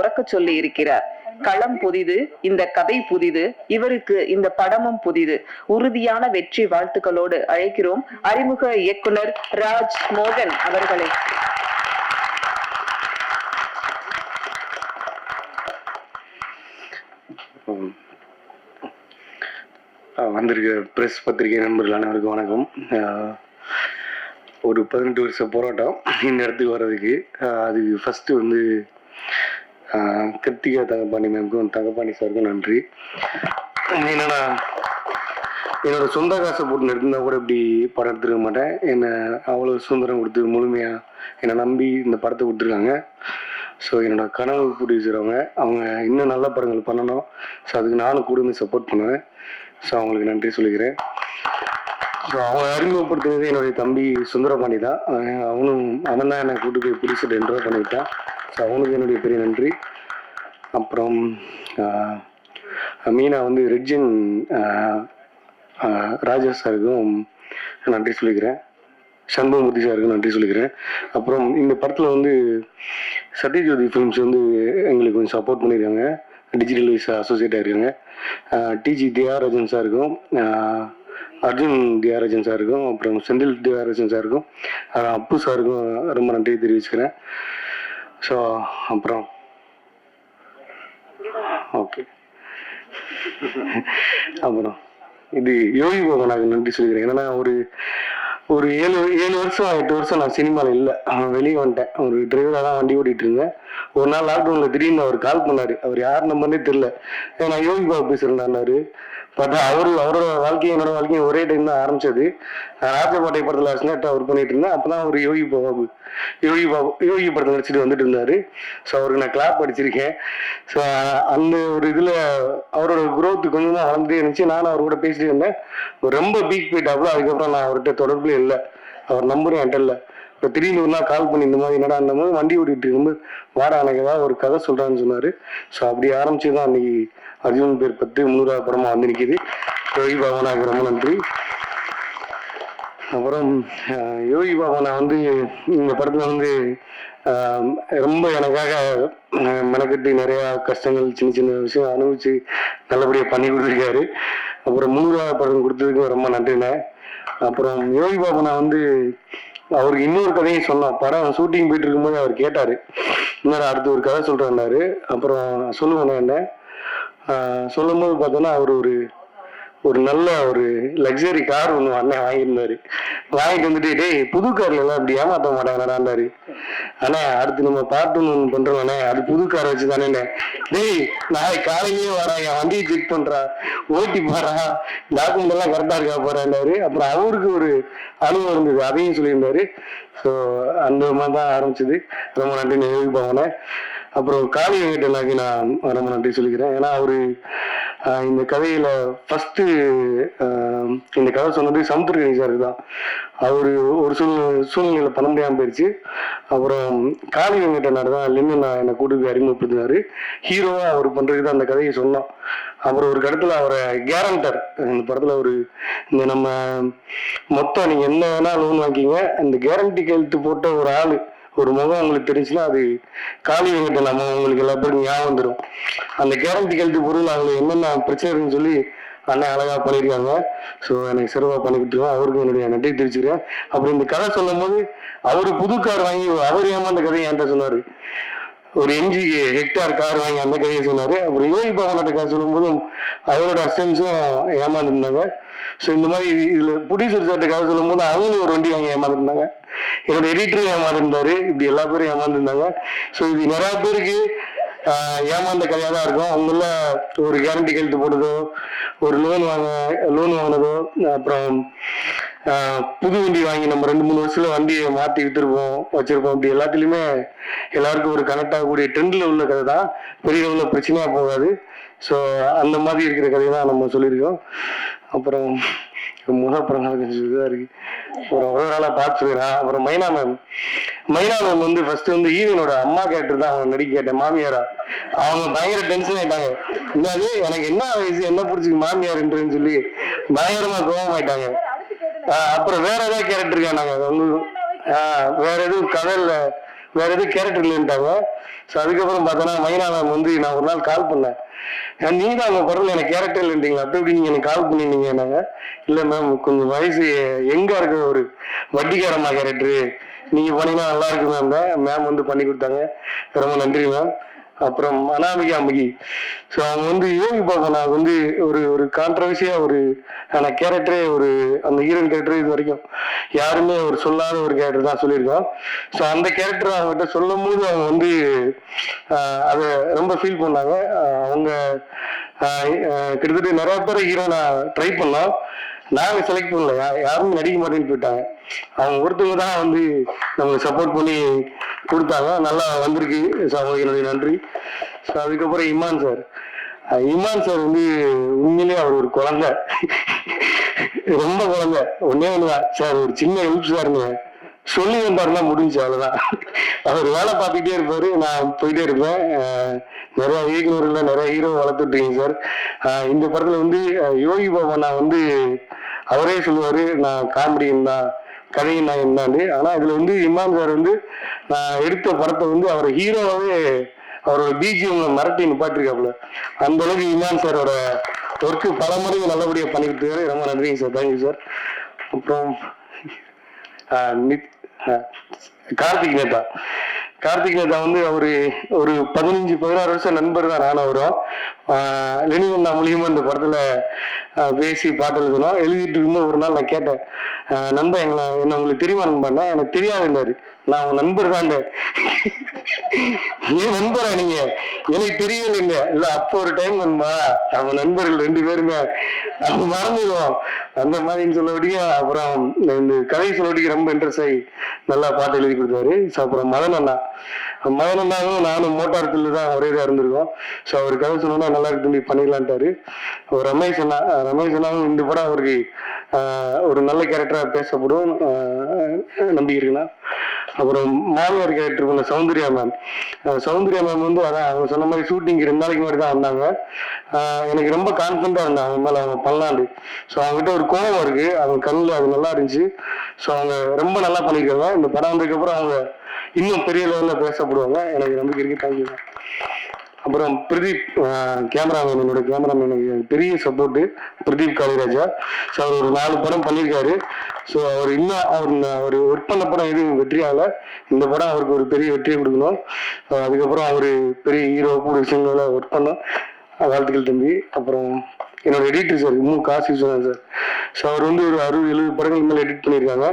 உறக்க சொல்லி இருக்கிறார். களம் புதிது, இந்த கதை புதிது, இவருக்கு இந்த படமும் புதிது. உறுதியான வெற்றி வாழ்த்துக்களோடு அழைக்கிறோம் அறிமுக இயக்குனர் ராஜ் மோகன் அவர்களை. வந்திருக்க பிரஸ் பத்திரிகை நண்பர்கள் அனைவருக்கும் வணக்கம். ஒரு 18 வருஷ போராட்டம் இந்த இடத்துக்கு வர்றதுக்கு. அதுக்கு ஃபஸ்ட்டு வந்து கிருத்திகா தங்கப்பாண்டி மேம்க்கும் தங்கப்பாண்டி சாருக்கும் நன்றி. என்னன்னா, என்னோட சொந்த காசை போட்டு எடுத்திருந்தா கூட இப்படி படம் எடுத்துருக்க மாட்டேன். என்னை அவ்வளோ சுதந்திரம் கொடுத்து முழுமையாக என்னை நம்பி இந்த படத்தை கொடுத்துருக்காங்க. ஸோ என்னோட கனவு ப்ரொடியூசர் அவங்க இன்னும் நல்ல படங்கள் பண்ணணும். ஸோ அதுக்கு நானும் கூட சப்போர்ட் பண்ணுவேன். ஸோ அவங்களுக்கு நன்றி சொல்லிக்கிறேன். ஸோ அவங்க அறிமுகப்படுத்துனது என்னுடைய தம்பி சுந்தரபாண்டி தான். அவன் தான் என்னை கூட்டு போய் பிடிச்சிட்டு என்ட்ரோ பண்ணிவிட்டான். ஸோ அவனுக்கு என்னுடைய பெரிய நன்றி. அப்புறம் மீனா வந்து ரெட்ஜின் ராஜா சாருக்கும் நன்றி சொல்லிக்கிறேன். சண்முகமூர்த்தி சாருக்கும் நன்றி சொல்லிக்கிறேன். அப்புறம் இந்த படத்தில் வந்து சத்யஜோதி ஃபிலிம்ஸ் வந்து எங்களுக்கு கொஞ்சம் சப்போர்ட் பண்ணியிருக்காங்க. டிஜிட்டல் வைஸ் அசோசியேட் ஆகிருக்காங்க. டிஜி தியாகராஜன் சாருக்கும், அர்ஜுன் தியாகராஜன் சாருக்கும், அப்புறம் செந்தில் தியாகராஜன் சாருக்கும், அப்பு சாருக்கும் ரொம்ப நன்றி தெரிவிச்சுக்கிறேன். ஸோ அப்புறம் ஓகே, அப்புறம் இது யோகி பாபனாக்கு நன்றி சொல்லிக்கிறேன். என்னன்னா ஒரு 7 வருஷம் 8 வருஷம் நான் சினிமாவில் இல்லை, வெளியே வந்துட்டேன். ஒரு டிரைவராக தான் வண்டி ஓட்டிகிட்டு இருந்தேன். ஒரு நாள் லாக்டவுனில் திடீர்னு அவர் கால் பண்ணார். அவர் யார் நம்பர்னே தெரில. நான் யோகி பாபு பேசுகிறேன்னாரு. பார்த்தா அவரோட வாழ்க்கையும் என்னோட வாழ்க்கையும் ஒரே டைம் தான் ஆரம்பிச்சது. நான் ராஜபாட்டை படத்தில் அஸ்னாட்டாக ஒர்க் பண்ணிட்டு இருந்தேன். அப்போ தான் அவர் யோகி படத்தில் நடிச்சுட்டு வந்துட்டு இருந்தார். ஸோ அவருக்கு நான் கிளாப் அடிச்சிருக்கேன். ஸோ அந்த ஒரு இதில் அவரோட குரோத்து கொஞ்சம் தான் வளர்ந்துட்டே இருந்துச்சு. நானும் அவர் கூட பேசிட்டு இருந்தேன். ரொம்ப பீக் போயிட்டாப்புல. அதுக்கப்புறம் நான் அவர்கிட்ட தொடர்புல இல்லை. அவர் நம்பரும் என்கிட்ட இல்லை. இப்போ திடீர்னு ஒரு நாள் கால் பண்ணி இந்த மாதிரி என்னடா அந்த மாதிரி வண்டி ஓட்டிகிட்டு இருக்கும்போது வாடா எனக்கு ஏதாவது ஒரு கதை சொல்கிறான்னு சொன்னார். ஸோ அப்படி ஆரம்பிச்சு தான் அன்றைக்கி அர்ஜுன் பேர் 10 3வது படமாக வந்து நிற்கிது. யோகி பாபனாக்கு ரொம்ப நன்றி. அப்புறம் யோகி பாபனா வந்து இந்த படத்தில் வந்து ரொம்ப எனக்காக மெனக்கட்டி நிறையா கஷ்டங்கள் சின்ன சின்ன விஷயம் அனுபவிச்சு நல்லபடியாக பண்ணி கொடுத்துருக்காரு. அப்புறம் 3வது படம் கொடுத்ததுக்கு ரொம்ப நன்றிண்ணே. அப்புறம் யோகி பாபனா வந்து அவருக்கு இன்னொரு கதையும் சொன்னான். படம் ஷூட்டிங் போயிட்டு இருக்கும்போது அவர் கேட்டார், இன்னொரு அடுத்து ஒரு கதை சொல்கிறேன்னாரு. அப்புறம் சொல்லுவேண்ணே என்ன சொல்லும் போது பார்த்தோன்னா அவர் ஒரு நல்ல ஒரு லக்ஸரி கார் ஒன்று அண்ணன் வாங்கியிருந்தாரு. வாங்கிட்டு வந்துட்டு டேய் புது கார்ல எல்லாம் அப்படி ஏமாற்ற மாட்டாங்கடாண்டாரு. அண்ணா அடுத்து நம்ம பார்ட்டுன்னு ஒன்று பண்ணுறோம்ண்ணே, அது புது காரை வச்சு தானே. டேய் நாளைக்கு காலையிலேயே வரேன், என் வண்டியை செக் பண்ணுறா, ஓட்டி பாரா, டாக்குமெண்ட் எல்லாம் கரெக்டாக இருக்கா போறாரு. அப்புறம் அவருக்கு ஒரு அனுபவம் இருந்தது, அதையும் சொல்லியிருந்தாரு. ஸோ அந்த மாதிரி தான் ஆரம்பிச்சது. ரொம்ப நன்றி யோகி பாபனை. அப்புறம் காளி வெங்கடனாக்கு நான் ரொம்ப நன்றி சொல்லிக்கிறேன். ஏன்னா அவரு இந்த கதையில ஃபர்ஸ்ட் இந்த கதை சொன்னது சமுத்திரகனி சாருக்கு தான். அவரு ஒரு சூழ்நிலையில பண்ண முடியாம போயிடுச்சு. அப்புறம் காளி வெங்கடனார் தான் நான் என்னை கூட்டு போய் அறிமுகப்படுத்தினாரு. ஹீரோவா அவர் பண்றதுக்கு தான் அந்த கதையை சொன்னோம். அப்புறம் ஒரு கடத்துல அவரை கேரண்டர் இந்த படத்துல இந்த நம்ம மொத்தம் நீங்க என்ன வேணா லோன் வாங்கிங்க, அந்த கேரண்டி கையெழுத்து போட்ட ஒரு ஆளு ஒரு முகம் உங்களுக்கு தெரிஞ்சுன்னா அது காளி வெங்கடன் நம்ம உங்களுக்கு எல்லா பேருக்கும் ஞாபகம் வந்துடும். அந்த கேரண்டி கையெழுத்து பொருள் அவங்களுக்கு என்னென்ன பிரச்சனை இருக்குன்னு சொல்லி அண்ணன் அழகா பண்ணியிருக்காங்க. ஸோ எனக்கு சிறப்பாக பண்ணி கொடுத்துருவேன். அவருக்கு என்னுடைய நன்றி தெரிவிச்சுக்கிறேன். அப்புறம் இந்த கதை சொல்லும் போது அவரு புது கார் வாங்கி அவர் ஏமாந்த கதையை என்கிட்ட சொன்னாரு. ஒரு 5 ஹெக்டார் கார் வாங்கி அந்த கதையை சொன்னாரு. அப்புறம் யோகி பாபனோட கதை சொல்லும் போதும் அவரோட அசிஸ்டன்ஸும் ஏமாந்துருந்தாங்க. ஸோ இந்த மாதிரி இதுல ப்ரொடியூசர் சார்ட்ட கதை சொல்லும் போது அவங்களும் ஒரு வண்டி வாங்கி ஏமாந்துருந்தாங்க. என்னோட எடிட்டரும் ஏமாந்துருந்தாரு. இப்படி எல்லா பேரும் ஏமாந்துருந்தாங்க. ஸோ இது நிறைய பேருக்கு ஏமாந்த கதையாக தான் இருக்கும். அவங்கள ஒரு கேரண்டி கையெழுத்து போட்டதோ, ஒரு லோன் வாங்கினதோ, அப்புறம் புது வண்டி வாங்கி நம்ம 2-3 வருஷத்துல வண்டியை மாற்றி வித்துருப்போம் வச்சிருப்போம். இப்படி எல்லாத்துலேயுமே எல்லாருக்கும் ஒரு கனெக்ட் ஆகக்கூடிய ட்ரெண்டில் உள்ள கதை தான். பெரிய லெவலில் பிரச்சனையாக போகாது. ஸோ அந்த மாதிரி இருக்கிற கதையை தான் நம்ம சொல்லியிருக்கோம். அப்புறம் படங்கள் கொஞ்சம் இதாக இருக்கு. ஒரு நாளாக பார்த்துருக்கேன். அப்புறம் மைனா மேம் வந்து ஃபர்ஸ்ட் வந்து ஈவனோட அம்மா கேரக்டர் தான் அவங்க நடிக்க கேட்டேன், மாமியாரா. அவங்க பயங்கர டென்ஷன் ஆயிட்டாங்க. என்னது எனக்கு என்ன வயசு என்ன பிடிச்சிருக்கு மாமியார்ன்றன்னு சொல்லி பயங்கரமா கோபம் ஆயிட்டாங்க. அப்புறம் வேற ஏதாவது கேரக்டர் இருக்காங்க, வேற எதுவும் கதை இல்லை, வேற எதுவும் கேரக்டர் இல்லைன்ட்டாங்க. ஸோ அதுக்கப்புறம் பார்த்தோன்னா மைனா மேம் வந்து நான் ஒரு நாள் கால் பண்ணேன், நீங்க தான் அவங்க படத்தில் எனக்கு கேரக்டர் இல்லைன்றீங்க, அப்போ எப்படி நீங்கள் எனக்கு கால் பண்ணிருந்தீங்க நாங்க? இல்லை மேம் கொஞ்சம் வயசு எங்கே இருக்க ஒரு வட்டிக்காரம்மா கேரக்டரு, நீங்கள் பண்ணீங்கன்னா நல்லா இருக்கு மேம். மேம் வந்து பண்ணி கொடுத்தாங்க, ரொம்ப நன்றி மேம். அப்புறம் அனாமிகா அம்பிகி, ஸோ அவங்க வந்து யோகி பாபா நான் வந்து ஒரு கான்ட்ரவர்சியா ஒரு கேரக்டரே ஒரு அந்த ஹீரோயின் கேரக்டர் இது வரைக்கும் யாருமே ஒரு சொல்லாத ஒரு கேரக்டர் தான் சொல்லியிருக்கோம். ஸோ அந்த கேரக்டர் அவங்ககிட்ட சொல்லும் போது அவங்க வந்து அதை ரொம்ப ஃபீல் பண்ணாங்க. அவங்க கிட்டத்தட்ட நிறைய பேர் ஹீரோ நான் ட்ரை பண்ணோம், நாங்கள் செலக்ட் பண்ணல, யாருமே நடிக்க மாட்டேன்னு போயிட்டாங்க. அவங்க ஒருத்தவங்க தான் வந்து நமக்கு சப்போர்ட் பண்ணி கொடுத்தாங்க, நல்லா வந்திருக்கு. ஸோ அவங்களுக்கு என்னுடைய நன்றி. ஸோ அதுக்கப்புறம் இமான் சார் வந்து உண்மையிலேயே அவர் ஒரு குழந்தை, ரொம்ப குழந்தை. ஒன்னே ஒண்ணுதான் சார், ஒரு சின்ன ஹெல்ப் சார்ங்க சொல்லி வந்தாருன்னா முடிஞ்சு, அவ்வளவுதான். அவர் வேலை பார்த்துக்கிட்டே இருப்பாரு, நான் போயிட்டே இருப்பேன். நிறைய இயக்குநர்கள் நிறைய ஹீரோ வளர்த்துட்டீங்க சார். இந்த படத்துல வந்து யோகி பாபா நான் வந்து அவரே சொல்லுவாரு நான் காமெடியன் தான், கதையின் நான் என்னான்னு. ஆனா இதுல வந்து இமான் சார் வந்து நான் எடுத்த படத்தை வந்து அவர் ஹீரோவாவே அவரோட பிஜிஎம் மிரட்டி நிப்பாட்டிருக்காப்புல. அந்த அளவுக்கு இமான் சாரோட ஒர்க்கு பல முறைகள் நல்லபடியா பண்ணிக்கிட்டு இருக்காரு. ரொம்ப நன்றிங்க சார், தேங்க்யூ சார். அப்புறம் கார்த்திக் நேதா வந்து அவரு ஒரு 15-16 வருஷம் நண்பர் தான் நானும் வரும். லெனிவண்ணா மூலியமா இந்த படத்துல பேசி பாட்டு எழுதணும். எழுதிட்டு இருக்கும்போது ஒரு நாள் நான் கேட்டேன், நண்பன் என்ன உங்களுக்கு தெரியுமா நண்பா? எனக்கு தெரியாதுன்னாரு. நான் உன் நண்பர் தான். ஏன் நண்பரா நீங்க? எனக்கு தெரியலைங்க. இல்ல அப்போ ஒரு டைம் நண்பா, அவங்க நண்பர்கள் 2 பேருமே அவங்க மறந்துடுவோம் அந்த மாதிரின்னு சொல்லபடிய. அப்புறம் இந்த கதை சொல்லபடிக்கு ரொம்ப இன்ட்ரெஸ்ட் ஆகி நல்லா பாட்டு எழுதி கொடுத்தாரு. ஸோ அப்புறம் மதன் அண்ணாவும் நானும் மோட்டார் பில்லு தான் ஒரே இதாக இருந்திருக்கோம். ஸோ அவர் கதை சொன்னா நல்லா இருக்கு தம்பி பண்ணிடலான்ட்டாரு. ரமேஷ் அண்ணாவும் இந்த படம் அவருக்கு ஒரு நல்ல கேரக்டரா பேசப்படும் நம்பி இருக்குண்ணா. அப்புறம் மாமியார் கேரக்டர் பண்ண சௌந்தர்யா மேம் வந்து அதான் அவங்க சொன்ன மாதிரி ஷூட்டிங் 2 நாளைக்கு முன்னாடி தான் வந்தாங்க. எனக்கு ரொம்ப கான்ஃபிடண்டா இருந்தாங்க அவங்க மேல, அவங்க பண்ணலாண்டு. ஸோ அவங்ககிட்ட ஒரு கோபம் இருக்கு, அவங்க கண்ணில் அது நல்லா இருந்துச்சு. ஸோ அவங்க ரொம்ப நல்லா பண்ணியிருக்காங்க. இந்த படம் வந்ததுக்கப்புறம் அவங்க இன்னும் பெரிய லெவலில் பேசப்படுவாங்க, எனக்கு நம்பிக்கை இருக்கு. தேங்க்யூ. அப்புறம் பிரதீப் கேமராமேன், என்னோட கேமராமேனுக்கு பெரிய சப்போர்ட்டு பிரதீப் காளிராஜா. ஸோ அவர் ஒரு 4 படம் பண்ணியிருக்காரு. ஸோ அவர் இன்னும் அவர் ஒர்க் பண்ண படம் எதுவும் வெற்றியாகல, இந்த படம் அவருக்கு ஒரு பெரிய வெற்றியை கொடுக்கணும். அதுக்கப்புறம் அவர் பெரிய ஹீரோ கூட விஷயங்கள ஒர்க் பண்ணோம். வாழ்த்துக்கள் தம்பி. அப்புறம் என்னோட editor sir Kasi sir. So அவர் வந்து ஒரு 60-70 படங்கள் மேலே எடிட் பண்ணியிருக்காங்க.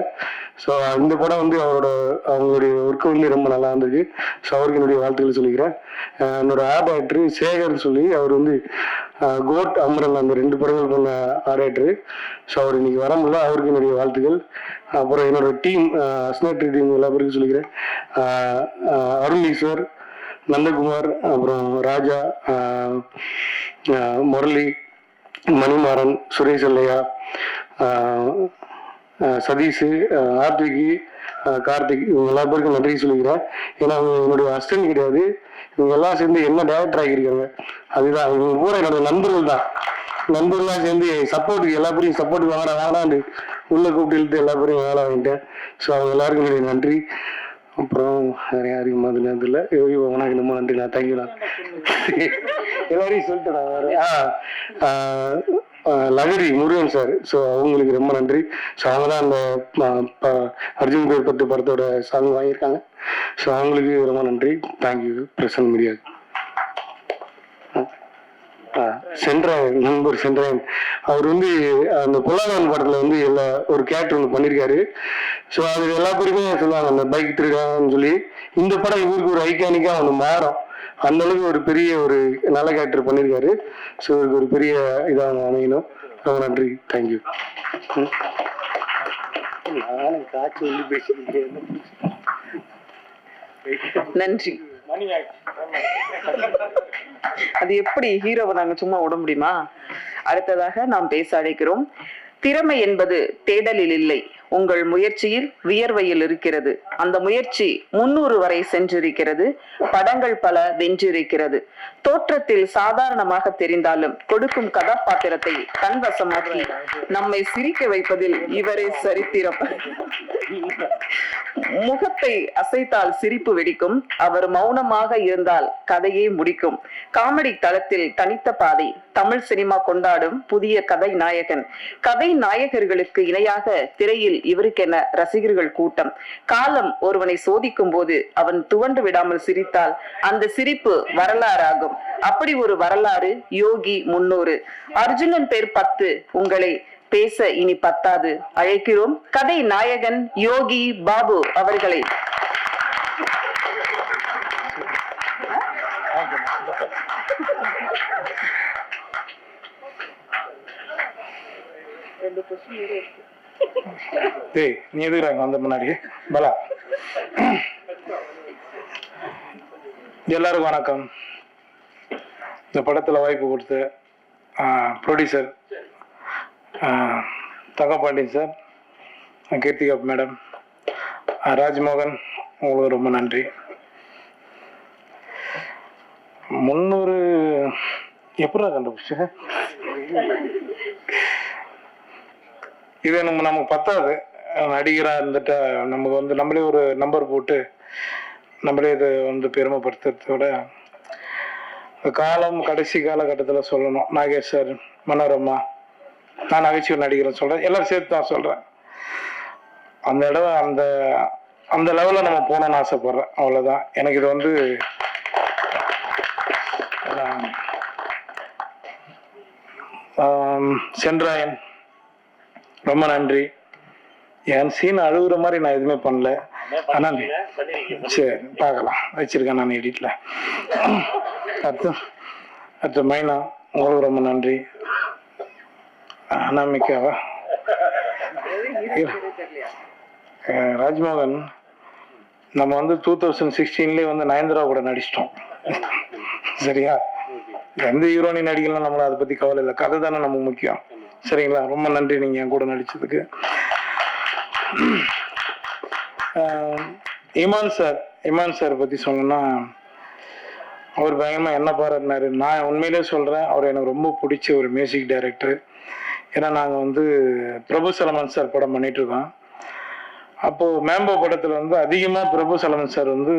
ஸோ இந்த படம் வந்து அவங்களுடைய ஒர்க்கு வந்து ரொம்ப நல்லா இருந்தது. ஸோ அவருக்கு என்னுடைய வாழ்த்துக்கள் சொல்லிக்கிறேன். என்னோட ஆர்ட் ஆக்டர் சேகர்னு சொல்லி, அவர் வந்து கோட் அமரன் அந்த 2 படங்கள் பண்ண ஆர்ட் ஆக்டரு. ஸோ அவர் இன்னைக்கு வர முடியல, அவருக்கு என்னுடைய வாழ்த்துக்கள். அப்புறம் என்னோட டீம் அஸ்னேட்ரி டீம் எல்லா பேருக்கும் சொல்லிக்கிறேன். அருள் ஈஸ்வர், நந்தகுமார், அப்புறம் ராஜா, முரளி, மணிமாறன், சுரேஷ் அல்லையா, சதீஷ், ஆர்த்திகி, கார்த்திக், இவங்க எல்லா பேருக்கும் நன்றி சொல்லிக்கிறேன். ஏன்னா அவங்க என்னுடைய அசிஸ்டன்ட் கிடையாது, இவங்க எல்லாம் சேர்ந்து என்ன டேரக்டர் ஆகியிருக்காங்க. அதுதான் இவங்க பூரா என்னோட நண்பர்கள்லாம் சேர்ந்து சப்போர்ட்டுக்கு எல்லா பேரையும் சப்போர்ட்டுக்கு வாங்கடாண்டு உள்ள கூப்பிட்டு இழுத்து எல்லா பேரையும் வேலை வாங்கிட்டேன். ஸோ அவங்க எல்லாருக்கும் என்னுடைய நன்றி. அப்புறம் வேற யாருக்கும் மாதிரி நேரத்தில் யோகி உனக்கு ரொம்ப நன்றி. நான் தேங்க்யூண்ணா எல்லாரையும் சொல்லிட்டு நான் வரேன். லகரி முருகன் சார், ஸோ அவங்களுக்கு ரொம்ப நன்றி. ஸோ அவங்க தான் அந்த அர்ஜுன் பேர் 10 படத்தோட சாங் வாங்கியிருக்காங்க. ஸோ அவங்களுக்கு ரொம்ப நன்றி. Thank you present media. நண்பர் சென்ட்ரன் அவர் வந்து அந்த பொல்லாதவன் படத்துல வந்து ஒரு கேரக்டர் ஒன்று பண்ணியிருக்காரு. ஸோ அது எல்லா பேருமே சொல்லுவாங்க அந்த பைக் திருடான்னு சொல்லி. இந்த படம் இவருக்கு ஒரு ஐகானிக்கா ஒன்று மாறும், அந்த அளவுக்கு ஒரு பெரிய ஒரு நல்ல கேரக்டர் பண்ணியிருக்காரு. ஸோ இவருக்கு ஒரு பெரிய இதாக அமையணும். ரொம்ப நன்றி. தேங்க்யூ. நானும் காட்சி வந்து பேசியிருக்கேன். நன்றி. அது எப்படி ஹீரோவை நாங்க சும்மா விட முடியுமா? அடுத்ததாக நாம் பேச அழைக்கிறோம். திறமை என்பது தேடலில் இல்லை, உங்கள் முயற்சியில் வியர்வையில் இருக்கிறது. அந்த முயற்சி 300 வரை சென்றிருக்கிறது. படங்கள் பல வென்றிருக்கிறது. தோற்றத்தில் சாதாரணமாக தெரிந்தாலும் கொடுக்கும் கதாபாத்திரத்தை தன்வசமாக்கி நம்மை சிரிக்க வைப்பதில் இவரே சரித்திரம். முகத்தை அசைத்தால் சிரிப்பு வெடிக்கும். அவர் மௌனமாக இருந்தால் கதையே முடிக்கும். காமெடி தளத்தில் தனித்த பாதை. தமிழ் சினிமா கொண்டாடும் புதிய கதை நாயகன். கதை நாயகர்களுக்கு இணையாக திரையில் இவருக்கென ரசிகர்கள் கூட்டம். காலம் ஒருவனை சோதிக்கும் போது அவன் துவண்டு விடாமல் சிரித்தால் அந்த சிரிப்பு வரலாறாகும். அப்படி ஒரு வரலாறு யோகி 300. அர்ஜுனன் பேர் 10. உங்களை பேச இனி பத்தாது. அழைக்கிறோம் கதை நாயகன் யோகி பாபு அவர்களை. நீ எதுக்குறாங்க வந்த முன்னாடி பலா. எல்லாருக்கும் வணக்கம். இந்த படத்துல வாய்ப்பு கொடுத்த producer Thangapandian sir, Keerthika madam, Rajmohan, உங்களுக்கு ரொம்ப நன்றி. 300 எப்படா கண்டுபிடிச்சு? இது நமக்கு பத்தாது. நடிகரா இருந்துட்டா நமக்கு வந்து நம்மளே ஒரு நம்பர் போட்டு நம்மளே இதை வந்து பெருமைப்படுத்துறதோட காலம் கடைசி காலகட்டத்தில் சொல்லணும். நாகேஷ் சார், மனோரமா, நான் நகைச்சுவை நடிகர்னு சொல்றேன், எல்லாரும் சேர்த்து தான் சொல்றேன். அந்த இடம் அந்த லெவலில் நம்ம போகணும்னு ஆசைப்படுறேன். அவ்வளோதான். எனக்கு இது வந்து சென்றாயன் ரொம்ப நன்றி. என் சீன் அழுகுற மாதிரி நான் எதுவுமே பண்ணல. ஆனா சரி பார்க்கலாம், வச்சிருக்கேன் நான் எடிட்ல. அடுத்த மைனா, உங்களுக்கு ரொம்ப நன்றி. அனாமிக்காவா, ராஜ்மோகன், நம்ம வந்து 2016 வந்து நயன்தாரா கூட நடிச்சிட்டோம். சரியா? எந்த ஹீரோனி நடிக்கலாம், நம்மள அதை பத்தி கவலை இல்லை. கதை தானே நமக்கு முக்கியம். சரிங்களா? ரொம்ப நன்றி நீங்க என் கூட நடிச்சதுக்கு. இமான் சார் பத்தி சொல்லணும்னா, அவர் பயங்கரமா என்ன பாராட்டினாரு. நான் உண்மையிலே சொல்றேன், அவர் எனக்கு ரொம்ப பிடிச்ச ஒரு மியூசிக் டைரக்டர். ஏன்னா நாங்கள் வந்து பிரபு சலமான் சார் படம் பண்ணிட்டு இருக்கோம். அப்போ மேம்போ படத்துல வந்து அதிகமா பிரபு சலமான் சார் வந்து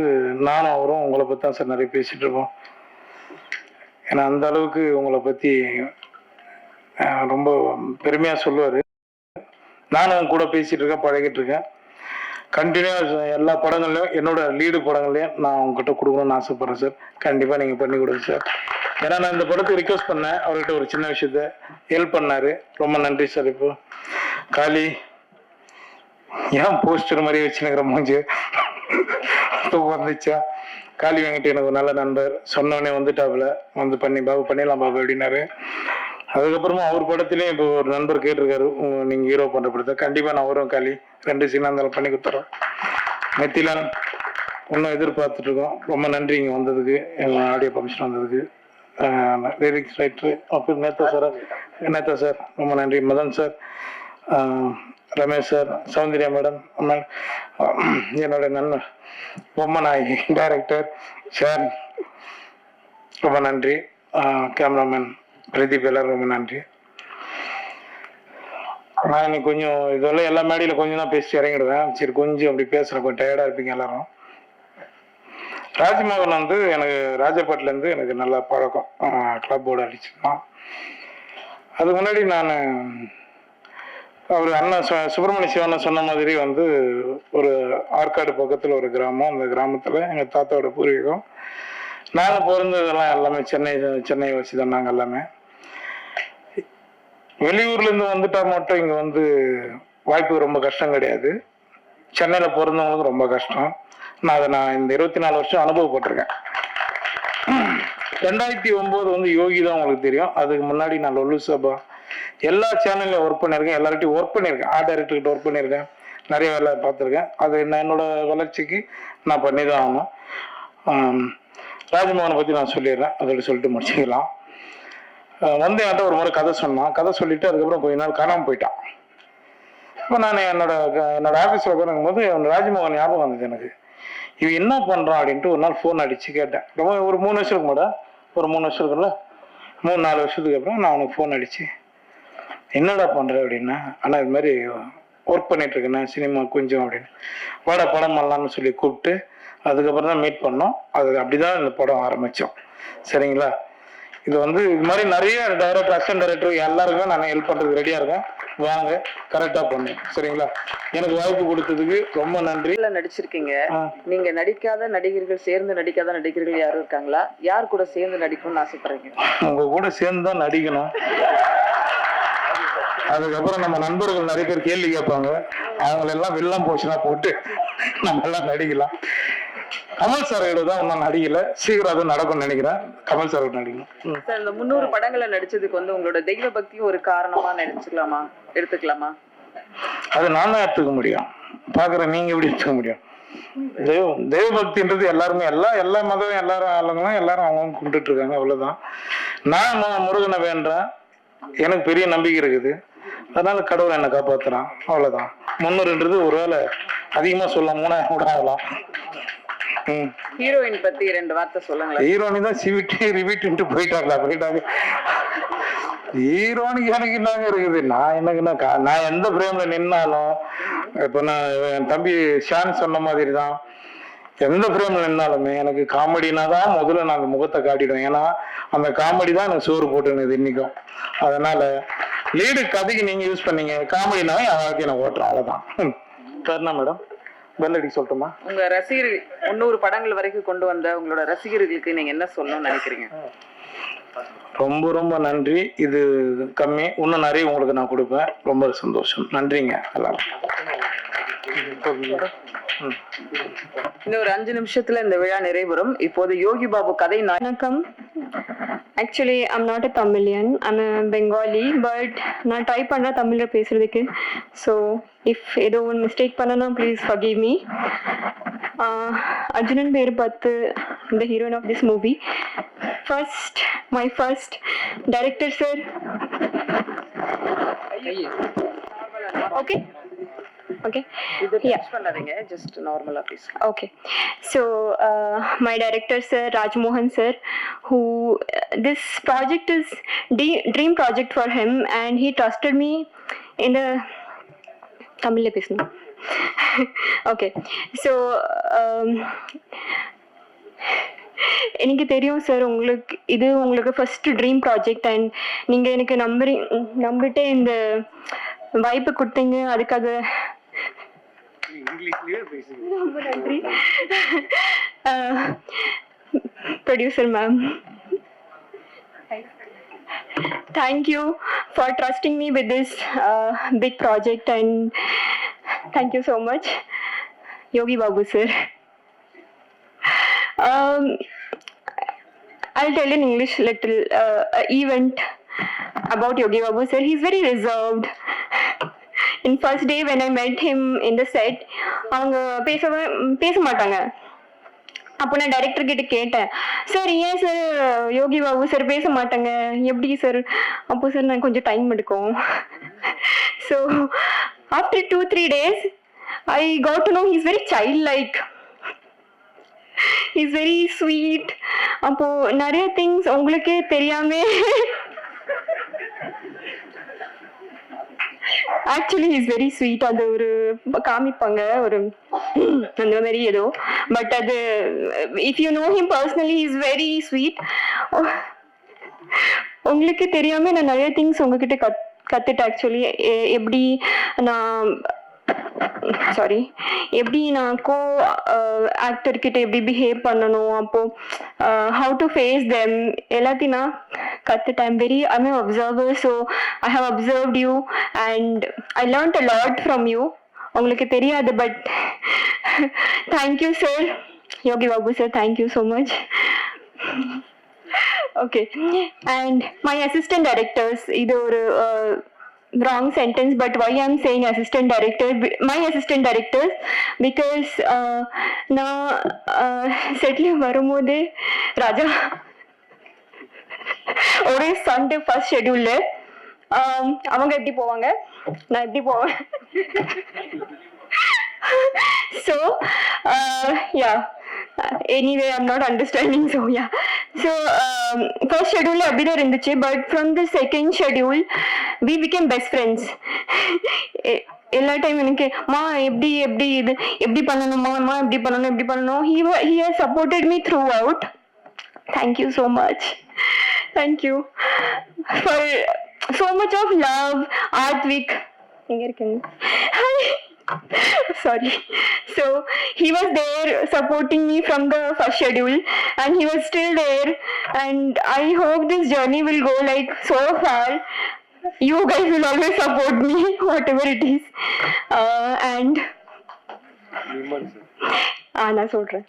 நானும் அவரும் உங்களை பத்தி தான் சார் நிறைய பேசிட்டு இருக்கோம். ஏன்னா அந்த அளவுக்கு உங்களை பத்தி ரொம்ப பெருமையா சொல்லுவாரு. நானும் கூட பேசிட்டு இருக்கேன், பழகிட்டு இருக்கேன். கண்டினியூவா எல்லா படங்கள்லயும் என்னோட லீடு படங்கள்லயும் நான் உங்ககிட்ட கொடுக்கணும்னு ஆசைப்படுறேன் சார். கண்டிப்பா நீங்க பண்ணி கொடுங்க சார். ஏன்னா நான் இந்த படத்துக்கு ரிக்வஸ்ட் பண்ணேன், அவர்கிட்ட ஒரு சின்ன விஷயத்த ஹெல்ப் பண்ணாரு. ரொம்ப நன்றி சார். இப்போ காளி, ஏன் போஸ்டர் மாதிரி வச்சுனுங்கிற மூஞ்சி வந்துச்சா? காளி வெங்கட் எனக்கு ஒரு நல்ல நண்பர். சொன்னோடனே வந்துட்டாப்புல, வந்து பாபு பண்ணிடலாம் பாபு அப்படின்னாரு. அதுக்கப்புறமா அவர் படத்திலேயும் இப்போ ஒரு நண்பர் கேட்டிருக்காரு, நீங்க ஹீரோ பண்ற படத்தை. கண்டிப்பா நான் வரும் காளி, 2 சீனா இருந்தாலும் பண்ணி கொடுத்துறேன். மெத்திலான் இன்னும் எதிர்பார்த்துட்டு இருக்கோம். ரொம்ப நன்றி இங்க வந்ததுக்கு, எங்க ஆடியோ பர்மிஷன் வந்ததுக்கு. லிரிக்ஸ் ரைட்டரு அப்புறம் நேதா சார் ரொம்ப நன்றி. Madhan sir, Ramesh sir, Soundarya madam, என்னோட நண்பர் பொம்மநாயகி டைரக்டர் சார் ரொம்ப நன்றி. கேமராமேன் பிரதீப், எல்லாரும் ரொம்ப நன்றி. நான் இன்னைக்கு கொஞ்சம் இதெல்லாம் எல்லா மேடையில் கொஞ்சம் தான் பேசி இறங்கிடுவேன். சரி கொஞ்சம் அப்படி பேசுகிறேன், கொஞ்சம் டயர்டாக இருப்பீங்க எல்லாரும். ராஜ்மோகன் வந்து எனக்கு ராஜபாட்டிலேருந்து எனக்கு நல்லா பழக்கம். கிளப்போடு அடிச்சுக்கலாம். அதுக்கு முன்னாடி நான் அவர் அண்ணன் சுப்பிரமணிய சிவன் சொன்ன மாதிரி வந்து ஒரு ஆற்காடு பக்கத்தில் ஒரு கிராமம். அந்த கிராமத்தில் எங்கள் தாத்தாவோட பூர்வீகம். நாங்கள் பிறந்ததெல்லாம் எல்லாமே சென்னை வச்சு தான். நாங்கள் எல்லாமே வெளியூர்லேருந்து வந்துட்டா மட்டும் இங்கே வந்து வாய்ப்பு ரொம்ப கஷ்டம் கிடையாது. சென்னையில் பிறந்தவங்களுக்கு ரொம்ப கஷ்டம். நான் இந்த 24 வருஷம் அனுபவப்பட்டிருக்கேன். 2009 வந்து யோகி தான் உங்களுக்கு தெரியும். அதுக்கு முன்னாடி நான் லொல்லு சபா எல்லா சேனல்லையும் ஒர்க் பண்ணியிருக்கேன். எல்லார்ட்டையும் ஒர்க் பண்ணியிருக்கேன். ஆர்ட் டைரக்டர்கிட்ட ஒர்க் பண்ணியிருக்கேன். நிறைய வேலை பார்த்துருக்கேன். அது என்னோட வளர்ச்சிக்கு நான் பண்ணி தான் ஆகணும். ராஜ்மோகனை பற்றி நான் சொல்லிடுறேன், அதோட சொல்லிட்டு முடிச்சுக்கலாம். வந்து என்கிட்ட ஒரு முறை கதை சொன்னான். கதை சொல்லிட்டு அதுக்கப்புறம் கொஞ்ச நாள் காணாமல் போயிட்டான். இப்போ நான் என்னோட ஆஃபீஸில் உட்காரும்போது ராஜ்மோகன் ஞாபகம் வந்தது எனக்கு. இவன் என்ன பண்ணுறான் அப்படின்ட்டு ஒரு நாள் ஃபோன் அடித்து கேட்டேன். ரொம்ப ஒரு 3 வருஷம் இருக்குமாடா, ஒரு 3 வருஷம் இருக்குல்ல, 3-4 வருஷத்துக்கு அப்புறம் நான் அவனுக்கு ஃபோன் அடித்து என்னடா பண்ணுற அப்படின்னா, ஆனால் இது மாதிரி ஒர்க் பண்ணிகிட்ருக்கேண்ணே சினிமா கொஞ்சம் அப்படின்னு, வாடா படம் பண்ணலான்னு சொல்லி கூப்பிட்டு அதுக்கப்புறம் தான் மீட் பண்ணோம். அது அப்படி தான் இந்த படம் ஆரம்பித்தோம். சரிங்களா? இது வந்து இது மாதிரி நிறைய டைரக்டர், அசிஸ்டன்ட் டைரக்டர் எல்லாருக்குமே நான் ஹெல்ப் பண்ணுறதுக்கு ரெடியாக இருக்கேன். வாங்க, கரெக்டாக பண்ணுங்க. சரிங்களா? எனக்கு வாய்ப்பு கொடுத்ததுக்கு ரொம்ப நன்றி. நடிச்சிருக்கீங்க. நீங்க நடிக்காத நடிகர்கள், சேர்ந்து நடிக்காத நடிகர்கள் யாரும் இருக்காங்களா? யார் கூட சேர்ந்து நடிக்கணும்னு ஆசைப்படுறீங்க? உங்க கூட சேர்ந்து தான் நடிக்கணும். அதுக்கப்புறம் நம்ம நண்பர்கள் நிறைய பேர் கேள்வி கேட்பாங்க, அவங்களெல்லாம் வெள்ளம் போச்சுன்னா போட்டு நம்ம எல்லாம் நடிக்கலாம். கமல் சார் தான் ஒன்றும் நடிக்கல, சீக்கிரம் அதுவும் நடக்கும்னு நினைக்கிறேன். கமல் சார் நடிக்கணும். சார், இந்த 300 படங்களை நடிச்சதுக்கு வந்து உங்களோட தெய்வ பக்தியும் ஒரு காரணமா எடுத்துக்கலாமா? அது நான் தான் எடுத்துக்க முடியும். பாக்குறேன், நீங்க எப்படி எடுத்துக்க முடியும்? தெய்வ பக்தின்றது எல்லாருமே எல்லா மதம் எல்லாரும் ஆளுங்களும் எல்லாரும் அவங்க கும்பிட்டு இருக்காங்க, அவ்வளவுதான். நான் முருகனை வேண்டேன், எனக்கு பெரிய நம்பிக்கை இருக்குது, அதனால கடவுளை என்னை காப்பாத்துறான், அவ்வளவுதான். 300ன்றது ஒருவேளை அதிகமா சொல்ல 3 கூட ஆகலாம். ஹீரோயின் பத்தி 2 வார்த்தை சொல்லுங்களேன். ஹீரோனி தான் ரிவீட்டு போயிட்டாங்க. ஹீரோனிக்கு எனக்கு என்னங்க இருக்குது? நான் எந்த பிரேம்ல நின்னாலும், இப்ப நான் என் தம்பி ஷான் சொன்ன மாதிரி தான், எந்த பிரேம்ல நின்னாலுமே எனக்கு காமெடினா தான் முதல்ல நான் அந்த முகத்தை காட்டிடுவேன். ஏன்னா அந்த காமெடி தான் எனக்கு சோறு போட்டுனுது இன்னைக்கும். அதனால லீடு கதைக்கு நீங்க யூஸ் பண்ணீங்க, காமெடினாவே என் வாழ்க்கையை நான் ஓட்டுறேன், அவ்வளவுதான். சரிண்ணா மேடம், பெல் அடிக்க சொல்லட்டுமா? உங்க ரசிகர் 300 படங்கள் வரைக்கும் கொண்டு வந்த உங்களோட ரசிகர்களுக்கு நீங்க என்ன சொல்லணும்னு நினைக்கிறீங்க? ரொம்ப ரொம்ப நன்றி. இது கம்மி, இன்னும் நிறைய உங்களுக்கு நான் கொடுப்பேன். ரொம்ப சந்தோஷம். நன்றிங்க எல்லாரும். இன்னும் ஒரு 5 நிமிஷத்துல இந்த விழா நிறைவுறும். இப்போது யோகி பாபு கதை. வணக்கம். Actually I'm not a Tamilian, I'm a Bengali. But நான் ட்ரை பண்ணுறேன் தமிழில் பேசுகிறதுக்கு. ஸோ இஃப் ஏதோ ஒன்று மிஸ்டேக் பண்ணனா ப்ளீஸ் ஃபர்கிவ் மீ. அர்ஜுனன் பேர் பத்து, the heroine of this movie. My first director sir. Okay. Yeah. Just normal please. Okay. So my director sir, Rajmohan sir, who this project is dream project for him, and he trusted me in the Tamil episode. Okay. So எனக்கு தெரியும் sir, உங்களுக்கு first dream project, and நீங்கள் எனக்கு நம்பிட்டு இந்த வாய்ப்பு கொடுத்தீங்க, அதுக்காக ரொம்ப நன்றி. Producer ma'am, thank you for trusting me with this big project, and thank you so much. Yogi Babu sir, I'll tell in English little event about Yogi Babu sir. He's very reserved. In first day when I met him in the set, அவங்க பேச மாட்டாங்க. அப்போ நான் director கிட்ட கேட்டேன், sir ஏன் sir Yogi Babu sir பேச மாட்டாங்க, எப்படி சார்? அப்போ சார் நான் கொஞ்சம் டைம் எடுக்கும். So after 2-3 days I got to know he's very childlike. He's very sweet. அப்போ நிறைய திங்ஸ் உங்களுக்கே தெரியாம ஆக்சுவலி இஸ் வெரி ஸ்வீட். அது ஒரு காமிப்பாங்க ஒரு அந்த மாதிரி ஏதோ, பட் அது if you know him personally is very sweet. உங்களுக்கு தெரியாம நான் நிறைய திங்ஸ் உங்ககிட்ட கத்துட்டேன். ஆக்சுவலி எப்படி நான் கோ ஆக்டர் கிட்ட எப்படி பிஹேவ் பண்ணணும், அப்போ ஹவு டு ஃபேஸ் தெம் எல்லாத்தையும் நான் கத்துட்டேன். I'm an observer, so I have observed you and I learned a lot from you. உங்களுக்கு தெரியாது, but thank you sir, Yogi Babu sir, thank you so much. Okay, and my assistant directors, இது ஒரு wrong sentence, but why I'm saying my assistant directors, because நான் settle வரும்போது ராஜா ஒரே Sunday first ஷெட்யூல்ல அவங்க எப்படி போவாங்க, நான் எப்படி போவேன். So yeah, anyway I'm not understanding, so yeah. So first schedule அப்படிதான் இருந்துச்சு, but from the second schedule we became best friends. எல்லா டைம் எனக்கு மா எப்படி எப்படி இது எப்படி பண்ணணுமா, அம்மா எப்படி பண்ணணும். He has supported me throughout. Thank you so much. Thank you for so much of love. Artvik, எங்க இருக்கீங்க? Sorry. So he was there supporting me from the first schedule, and he was still there, and I hope this journey will go like so far. You guys will always support me whatever it is. And நான் சொல்றேன்.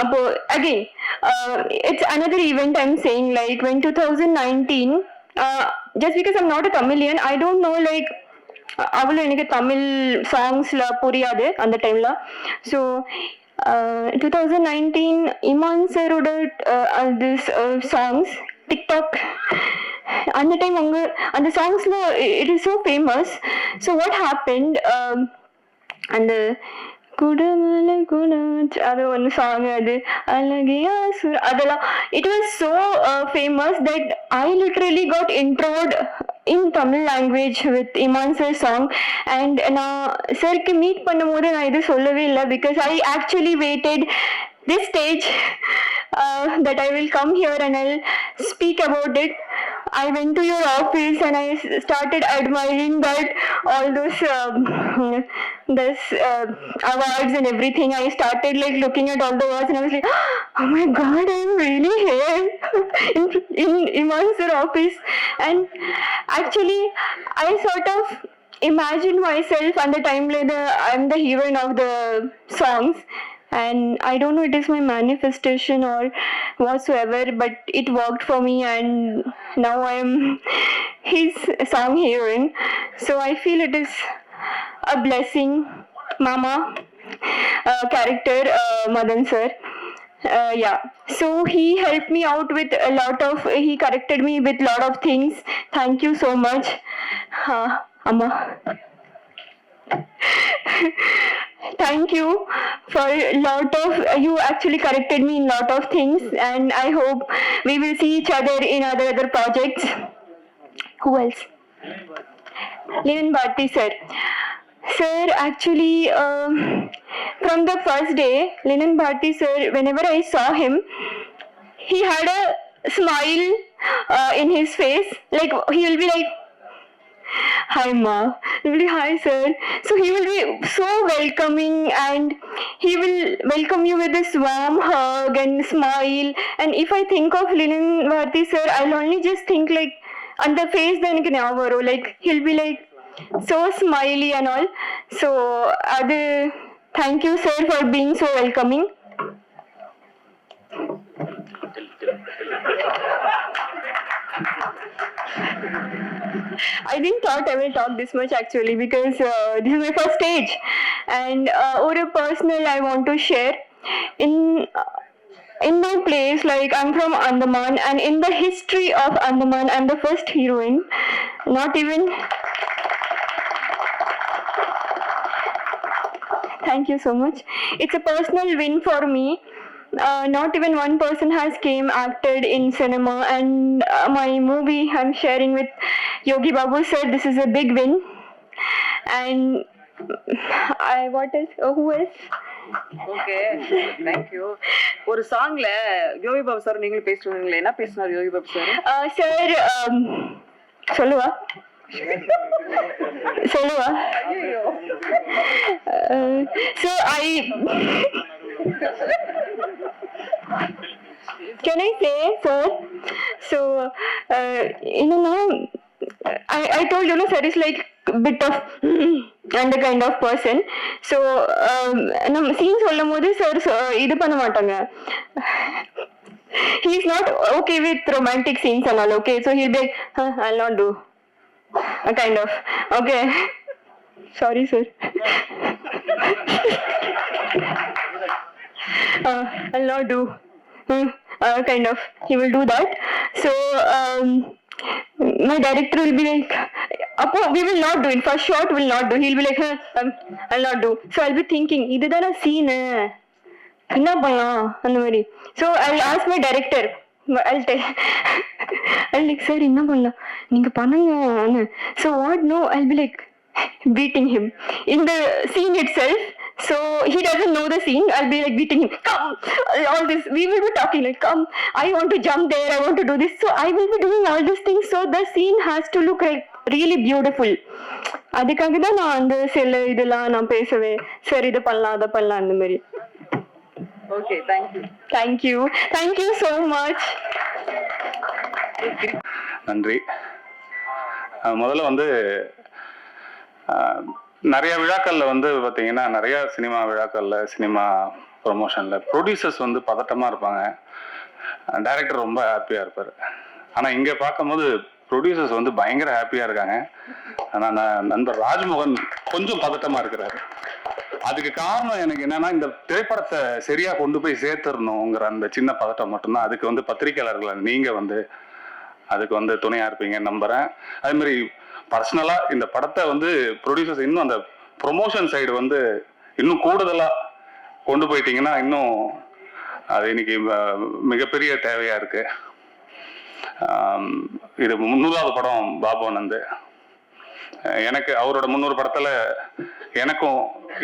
அப்போ again it's another event I'm saying, like when 2019 just because I'm not a Tamilian, I don't know, like அவ்வளோ எனக்கு தமிழ் சாங்ஸ்ல புரியாது அந்த டைம்ல. So 2019 Imman சரோட this songs TikTok அந்த டைம் அவங்க அந்த சாங்ஸ்ல it is so famous. So what happened, அந்த குடமல குணாச் அது ஒன்று சாங், அது அழகியா அதெல்லாம் it was so famous that I literally got introduced in Tamil language with Iman sir song. And நான் சருக்கு மீட் பண்ணும்போது நான் இது சொல்லவே இல்லை, because I actually waited this stage that I will come here and I'll speak about it. I went to your office and I started admiring that all those awards and everything. I started like looking at all the awards and I was like, oh my god, I'm really here in Iman sir office. And actually I sort of imagined myself on the time like I'm the heroine of the songs, and I don't know, it is my manifestation or whatsoever, but it worked for me and now I'm his song heroine. So I feel it is a blessing. Mama character Madan sir, yeah, so he helped me out with a lot of, he corrected me with lot of things. Thank you so much, Amma. Thank you for lot of, you actually corrected me in lot of things, and I hope we will see each other in other projects. Who else? Linen Bharti sir. Sir, actually from the first day, Linen Bharti sir, whenever I saw him, he had a smile in his face, like he will be like, hi ma, he will be hi sir. So he will be so welcoming and he will welcome you with this warm hug and smile. And if I think of Linen Bharti sir, I'll only just think like on the face then like he'll be like so smiley and all. So thank you sir for being so welcoming. I didn't thought I will talk this much actually, because this is my first stage, and over a personal I want to share in my place, like I'm from Andaman, and in the history of Andaman I'm the first heroine. Not even thank you so much. It's a personal win for me. Not even one person has came acted in cinema, and my movie I'm sharing with Yogi Babu sir. This is a big win. And who else? Okay, thank you. ஒரு சாங்ல Yogi Babu sir நீங்களும் பேசுவீங்களே, என்ன பேசினார் Yogi Babu sir? Sir சொல்லுவா so can I say, sir? So I told you, sir is like bit of and the kind of person. So நம்ம scene சொல்லும் போது sir இது பண்ண மாட்டாங்க. He is not okay with romantic scenes and all. Okay, so he'll be like, I'll not do a kind of, okay, sorry sir. I'll not do kind of, he will do that. So my director will be like, Appo we will not do. In first shot, we will not do. He'll be like, I'll not do. So I'll be thinking, இதுதான scene. என்ன பண்ணலாம் அந்த மாதிரி. So I'll ask my director. I'll like, sir, என்ன பண்ணலாம் நீங்க பண்ணுங்க. So what? No, I'll be like beating him in the scene itself. So he doesn't know the scene. I'll be like beating him. Come, all this. We will be talking like, come, I want to jump there. I want to do this. So I will be doing all these things. So the scene has to look like really beautiful. அதுக்காக தான் நான் அந்த சில இதெல்லாம் நான் பேசுவேன். சரி இதை பண்ணலாம் அதை பண்ணலாம் அந்த மாதிரி. Okay, thank you. Thank you so much. நன்றி. முதல்ல வந்து நிறைய விழாக்களில் வந்து பார்த்தீங்கன்னா, நிறைய சினிமா விழாக்களில், சினிமா ப்ரொமோஷனில் ப்ரொடியூசர்ஸ் வந்து பதட்டமாக இருப்பாங்க, டைரக்டர் ரொம்ப ஹாப்பியாக இருப்பார். ஆனால் இங்கே பார்க்கும்போது ப்ரொடியூசர்ஸ் வந்து பயங்கர ஹாப்பியாக இருக்காங்க. ஆனால் நண்பர் ராஜ்மோகன் கொஞ்சம் பதட்டமாக இருக்கிறாரு. அதுக்கு காரணம் எனக்கு என்னன்னா, இந்த திரைப்படத்தை சரியாக கொண்டு போய் சேர்த்துடணுங்கிற அந்த சின்ன பதட்டம் மட்டும்தான். அதுக்கு வந்து பத்திரிகையாளர்கள் நீங்கள் வந்து அதுக்கு வந்து துணையாக இருப்பீங்கன்னு நம்புகிறேன். அதேமாதிரி பர்சனலாக இந்த படத்தை வந்து ப்ரொடியூசர்ஸ் இன்னும் அந்த ப்ரொமோஷன் சைடு வந்து இன்னும் கூடுதலாக கொண்டு போயிட்டீங்கன்னா இன்னும் அது இன்னைக்கு மிகப்பெரிய தேவையாக இருக்கு. இது 300வது படம் பாபு ஆனந்த். எனக்கு அவரோட 300 படத்தில் எனக்கும்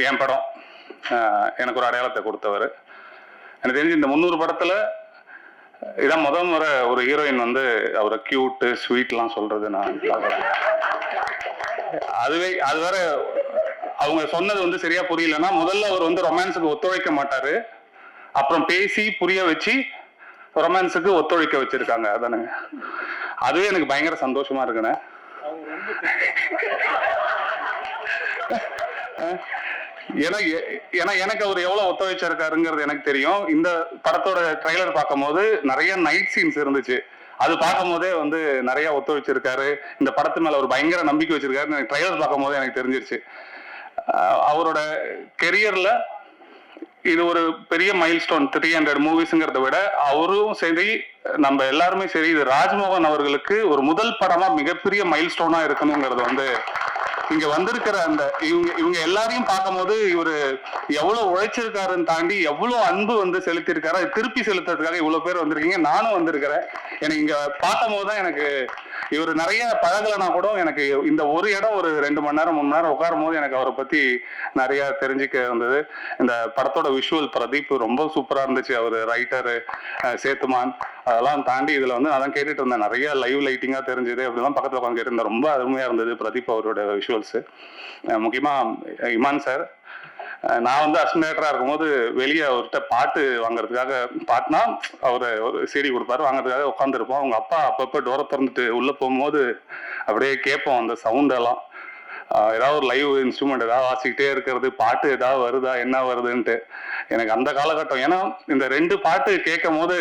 என் படம் எனக்கு ஒரு அடையாளத்தை கொடுத்தவர். எனக்கு தெரிஞ்சு இந்த 300 படத்தில் இதான் முறை ஒரு ஹீரோயின் வந்து அவரை கியூட்டு ஸ்வீட்லாம் சொல்றது நான் பார்க்குறேன். அது வேற அவங்க சொன்னது வந்து சரியா புரியலன்னா, முதல்ல அவர் வந்து ரொமான்ஸுக்கு ஒத்துழைக்க மாட்டாரு, அப்புறம் பேசி புரிய வச்சு ரொமான்ஸுக்கு ஒத்துழைக்க வச்சிருக்காங்க. அதானுங்க, அதுவே எனக்கு பயங்கர சந்தோஷமா இருக்குண்ணே. ஏன்னா எனக்கு அவர் எவ்வளவு ஒத்துழைச்சிருக்காருங்கிறது எனக்கு தெரியும். இந்த படத்தோட ட்ரைலர் பார்க்கும் போது நிறைய நைட் சீன்ஸ் இருந்துச்சு. அது பார்க்கும் போதே வந்து நிறைய ஒத்துழைச்சிருக்காரு, இந்த படத்து மேல ஒரு பயங்கர நம்பிக்கை வச்சிருக்காரு. ட்ரைலர் பார்க்கும் போதே எனக்கு தெரிஞ்சிருச்சு. அவரோட கெரியர்ல இது ஒரு பெரிய மைல் ஸ்டோன். 300 மூவிஸ்ங்கிறத விட அவரும் சரி, நம்ம எல்லாருமே சரி, இது ராஜ்மோகன் அவர்களுக்கு ஒரு முதல் படமா மிகப்பெரிய மைல் ஸ்டோனா இருக்கணுங்கிறது வந்து இங்க வந்திருக்கிற அந்த இவங்க எல்லாரையும் பார்க்கும் போது இவரு எவ்வளவு உழைச்சிருக்காருன்னு தாண்டி எவ்வளவு அன்பு வந்து செலுத்திருக்காரு. அது திருப்பி செலுத்துறதுக்காக இவ்வளவு பேர் வந்திருக்கீங்க. நானும் வந்திருக்கிறேன். எனக்கு இங்க பார்க்கும் போதுதான் எனக்கு இவர் நிறைய பழகலைன்னா கூட எனக்கு இந்த ஒரு இடம் ஒரு 2 மணி நேரம் 3 மணி நேரம் உட்காரும் போது எனக்கு அவரை பத்தி நிறைய தெரிஞ்சுக்க வந்தது. இந்த படத்தோட விஷுவல் பிரதீப் ரொம்ப சூப்பரா இருந்துச்சு. அவர் ரைட்டரு சேத்துமான் அதெல்லாம் தாண்டி இதுல வந்து அதான் கேட்டுட்டு இருந்தேன். நிறைய லைவ் லைட்டிங்கா தெரிஞ்சது. அப்படிலாம் பக்கத்துல உட்காந்து கேட்டிருந்தேன். ரொம்ப அருமையா இருந்தது பிரதீப் அவரோட விஷுவல்ஸ். முக்கியமா இமான் சார், நான் வந்து அசிஸ்டன்டா இருக்கும்போது வெளியே அவர்கிட்ட பாட்டு வாங்குறதுக்காக, பாட்டுனா அவரு ஒரு CD கொடுப்பாரு, வாங்குறதுக்காக உட்காந்துருப்போம். அவங்க அப்பா அப்பப்போ டோரை திறந்துட்டு உள்ள போகும்போது அப்படியே கேட்போம் அந்த சவுண்ட் எல்லாம். ஏதாவது ஒரு லைவ் இன்ஸ்ட்ருமெண்ட் ஏதாவது வாசிக்கிட்டே இருக்கிறது, பாட்டு ஏதாவது வருதா என்ன வருதுன்ட்டு. எனக்கு அந்த காலகட்டம், ஏன்னா இந்த 2 பாட்டு கேட்கும் போது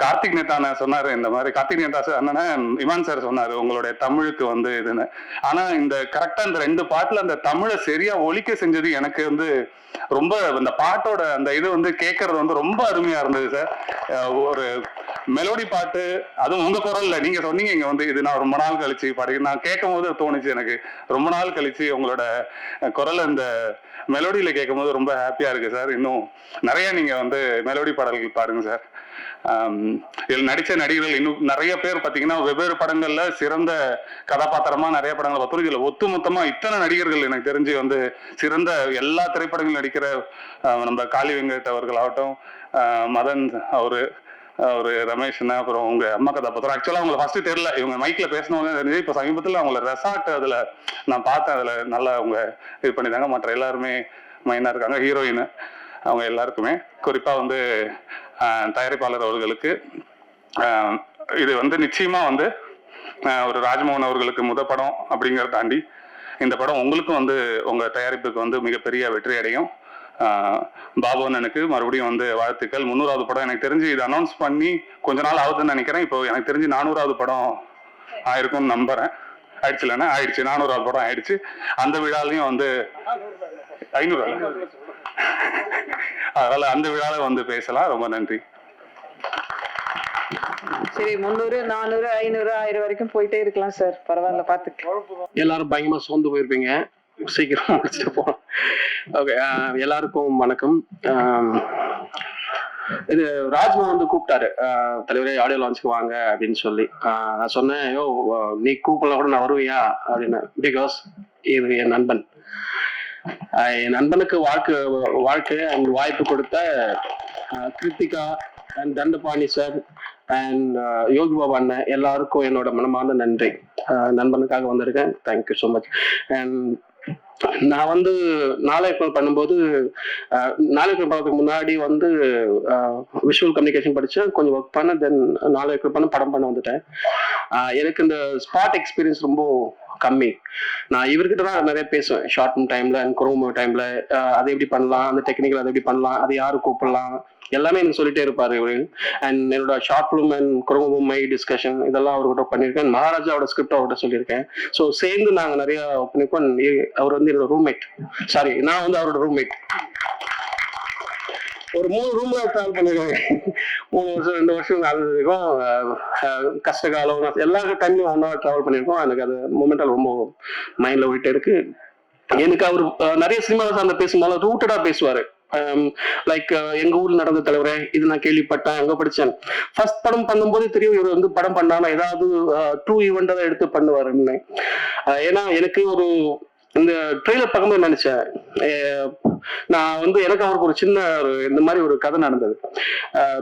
கார்த்திக் நேதா சொன்னாரு, இந்த மாதிரி கார்த்திக் நேதா அண்ணன் இமான் சார் சொன்னாரு உங்களுடைய தமிழுக்கு வந்து இதுன்னு. ஆனா இந்த கரெக்டா இந்த 2 பாட்டுல அந்த தமிழை சரியா ஒலிக்க செஞ்சது எனக்கு வந்து ரொம்ப, இந்த பாட்டோட அந்த இது வந்து கேட்கறது வந்து ரொம்ப அருமையா இருந்தது சார். ஒரு மெலோடி பாட்டு, அதுவும் உங்க குரல்ல நீங்க சொன்னீங்க இங்க வந்து இது நான் ரொம்ப நாள் கழிச்சு பாடி, நான் கேட்கும் போது தோணுச்சு எனக்கு ரொம்ப நாள் கழிச்சு உங்களோட குரல் இந்த மெலோடியில கேட்கும் போது ரொம்ப ஹாப்பியா இருக்கு சார். இன்னும் நிறைய நீங்க வந்து மெலோடி பாடல்கள் பாருங்க சார். இதில் நடிச்ச நடிகர்கள் இன்னும் நிறைய பேர் பார்த்தீங்கன்னா வெவ்வேறு படங்கள்ல சிறந்த கதாபாத்திரமா நிறைய படங்கள் பார்த்தோம். இதுல ஒட்டுமொத்தமா இத்தனை நடிகர்கள் எனக்கு தெரிஞ்சு வந்து சிறந்த எல்லா திரைப்படங்களும் நடிக்கிற நம்ம காளி வெங்கட் அவர்கள் ஆகட்டும், மதன் அவரு ரமேஷ்னா, அப்புறம் உங்க அம்மா கதாபாத்திரம். ஆக்சுவலா அவங்களை ஃபர்ஸ்ட் தெரியல, இவங்க மைக்ல பேசணும்னு தெரிஞ்சு இப்ப சமீபத்தில் அவங்கள ரெசார்ட் அதுல நான் பார்த்தேன். அதுல நல்லா அவங்க இது பண்ணிட்டாங்க. மற்ற எல்லாருமே மைனா இருக்காங்க. ஹீரோயின் அவங்க எல்லாருக்குமே, குறிப்பா வந்து தயாரிப்பாளர் அவர்களுக்கு இது வந்து நிச்சயமா வந்து ஒரு ராஜ்மோகன் அவர்களுக்கு முதல் படம் அப்படிங்கிறத தாண்டி இந்த படம் உங்களுக்கும் வந்து உங்க தயாரிப்புக்கு வந்து மிகப்பெரிய வெற்றி அடையும். பாபுவனனுக்கு மறுபடியும் வந்து வாழ்த்துக்கள். 300வது படம் எனக்கு தெரிஞ்சு இது அனௌன்ஸ் பண்ணி கொஞ்ச நாள் ஆகுதுன்னு நினைக்கிறேன். இப்போ எனக்கு தெரிஞ்சு 400வது படம் ஆயிருக்கும்னு நம்புறேன். ஆயிடுச்சு இல்லைன்னா ஆயிடுச்சு, 400வது படம் ஆயிடுச்சு. அந்த விழாலையும் வந்து 500 அதனால அந்த விழாவில் வந்து பேசலாம். ரொம்ப நன்றி. சரி 300 400 500 1000 வரைக்கும் போயிட்டே இருக்கலாம் சார். பரவாயில்ல, பாத்துக்கலாம். எல்லாரும் பயங்கரமா சோர்ந்து போயிருப்பீங்க, சீக்கிரம் முடிச்சுட்டு போகலாம். ஓகே, எல்லாருக்கும் வணக்கம். இது ராஜ்மோகன் வந்து கூப்பிட்டாரு, தலைவரே ஆடியோ லான்ச்சுக்கு வாங்க அப்படின்னு சொல்லி. நான் சொன்னேன், யோ நீ கூப்பிடலாம் கூட நான் வருவியா அப்படின்னு. பிகாஸ் இது என் நண்பன். என் நண்பனுக்கு வாழ்க்கை அண்ட் வாய்ப்பு கொடுத்த Kiruthiga and Dandapani sir and Yogi Baba அண்ணன் எல்லாருக்கும் என்னோட மனமார்ந்த நன்றி. நண்பனுக்காக வந்திருக்கேன். Thank you so much. அண்ட் நான் வந்து நாளைக்கு பண்ணும்போது நாளைக்கு படத்துக்கு முன்னாடி வந்து விஷுவல் கம்யூனிகேஷன் படித்தேன், கொஞ்சம் ஒர்க் பண்ண, தென் நாளைக்கு படம் பண்ண வந்துட்டேன். எனக்கு இந்த ஸ்பாட் எக்ஸ்பீரியன்ஸ் ரொம்ப கம்மி. நான் இவர்கிட்ட தான் நிறைய பேசுவேன் ஷார்ட் ஃபிலிம் டைம்ல அண்ட் குரோமோ டைம்ல. அதை எப்படி பண்ணலாம், அந்த டெக்னிக்கல் அதை எப்படி பண்ணலாம், அதை யாரு கூப்பிடலாம், எல்லாமே எனக்கு சொல்லிட்டே இருப்பாரு இவரு. அண்ட் என்னோட short film and chromo my discussion இதெல்லாம் அவர்கிட்ட பண்ணியிருக்கேன். மகாராஜாவோட ஸ்கிரிப்ட் அவர்கிட்ட சொல்லியிருக்கேன். ஸோ சேர்ந்து நாங்கள் நிறைய பண்ணிருக்கோம். அவர் வந்து என்னோட ரூம்மேட், சாரி நான் வந்து அவரோட ரூம்மேட். ஒரு 3 ரூம்ல டிராவல் பண்ணிருக்காங்க. 3 வருஷம் 2 வருஷம் அது வரைக்கும் கஷ்டகாலம் எல்லா டைம்லயும் ஒன்னா டிராவல் பண்ணிருக்கோம். எனக்கு அது மூமெண்டல் ரொம்ப மைண்ட்ல போயிட்டே இருக்கு. எனக்கு அவர் நிறைய சினிமா சார்ந்த பேசும்போது ரூட்டடா பேசுவாரு. லைக் எங்க ஊர்ல நடந்த தலைவரே, இது நான் கேள்விப்பட்டேன், அங்க படிச்சேன். ஃபர்ஸ்ட் படம் பண்ணும்போது தெரியும் இவர் வந்து படம் பண்ணானா ஏதாவது ட்ரூ ஈவெண்ட் தான் எடுத்து பண்ணுவாருன்னு. ஏன்னா எனக்கு ஒரு இந்த ட்ரெய்லர் பார்க்கும்போது நினைச்சேன், நான் வந்து எனக்கு அவருக்கு ஒரு சின்ன இந்த மாதிரி ஒரு கதை நடந்தது.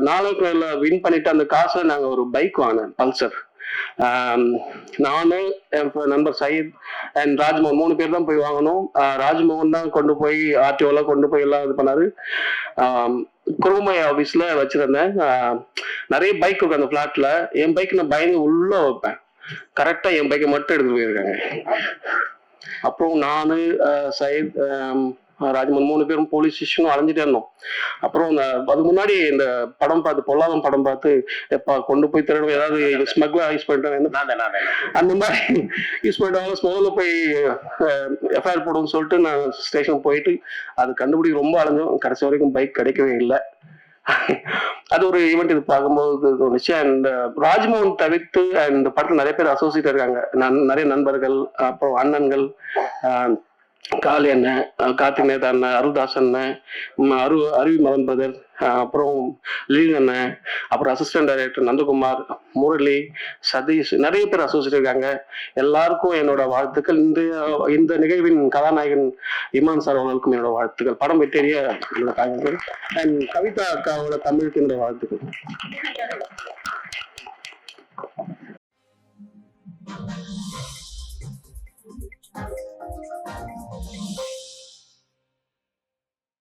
நாளைக்கு வின் பண்ணிட்டு அந்த காசுல நாங்க ஒரு பைக் வாங்கினேன், பல்சர். நானு என் நண்பர் சயீத் அண்ட் ராஜ்மோகன் 3 பேர் தான் போய் வாங்கணும். ராஜ்மோகன் தான் கொண்டு போய் ஆர்டிஓலாம் கொண்டு போய் எல்லாம் இது பண்ணாரு. குரோமை ஆபீஸ்ல வச்சிருந்தேன். நிறைய பைக் இருக்கு அந்த பிளாட்ல. என் பைக் நான் பயந்து உள்ள வைப்பேன், கரெக்டா என் பைக்கை மட்டும் எடுத்துட்டு போயிருக்காங்க. அப்புறம் நானு சயீத் ராஜ்மோகன் 3 பேரும் போலீஸ் ஸ்டேஷனும் அலைஞ்சிட்டே இருந்தோம். அப்புறம் அதுக்கு முன்னாடி இந்த படம் பார்த்து பொல்லாதம் படம் பார்த்து எப்ப கொண்டு போய் திருட ஏதாவது ஸ்மக்லா யூஸ் பண்ணிட்டேன் அந்த மாதிரி யூஸ் பண்ணிட்டாங்க. ஸ்மோல போய் எஃப்ஐஆர் போடுன்னு சொல்லிட்டு நான் ஸ்டேஷன் போயிட்டு அது கண்டுபிடி ரொம்ப அலைஞ்சோம். கடைசி வரைக்கும் பைக் கிடைக்கவே இல்லை. அது ஒரு ஈவெண்ட். இது பார்க்கும்போது தோணுச்சு. அண்ட் ராஜ்மோகன் தவிர்த்து இந்த படத்துல நிறைய பேர் அசோசியேட் இருக்காங்க, நிறைய நண்பர்கள், அப்புறம் அண்ணன்கள், காளி அண்ணன், கார்த்திக் நேதா அண்ணன், அருள்தாஸ் அண்ணன், அருவி மதன் பிரதர், அப்புறம் லீன் அண்ணன், அப்புறம் அசிஸ்டன்ட் டைரக்டர் நந்தகுமார், முரளி, சதீஷ், நிறைய பேர் அசோசியேட் இருக்காங்க. எல்லாருக்கும் என்னோட வாழ்த்துக்கள். இந்த நிகழ்வின் கதாநாயகன் இமான் சார் அவர்களுக்கும் என்னோட வாழ்த்துக்கள். படம் வெற்றிய என்னோட அண்ட் கவிதா அக்காவோட தமிழுக்கு என்னோட வாழ்த்துக்கள்.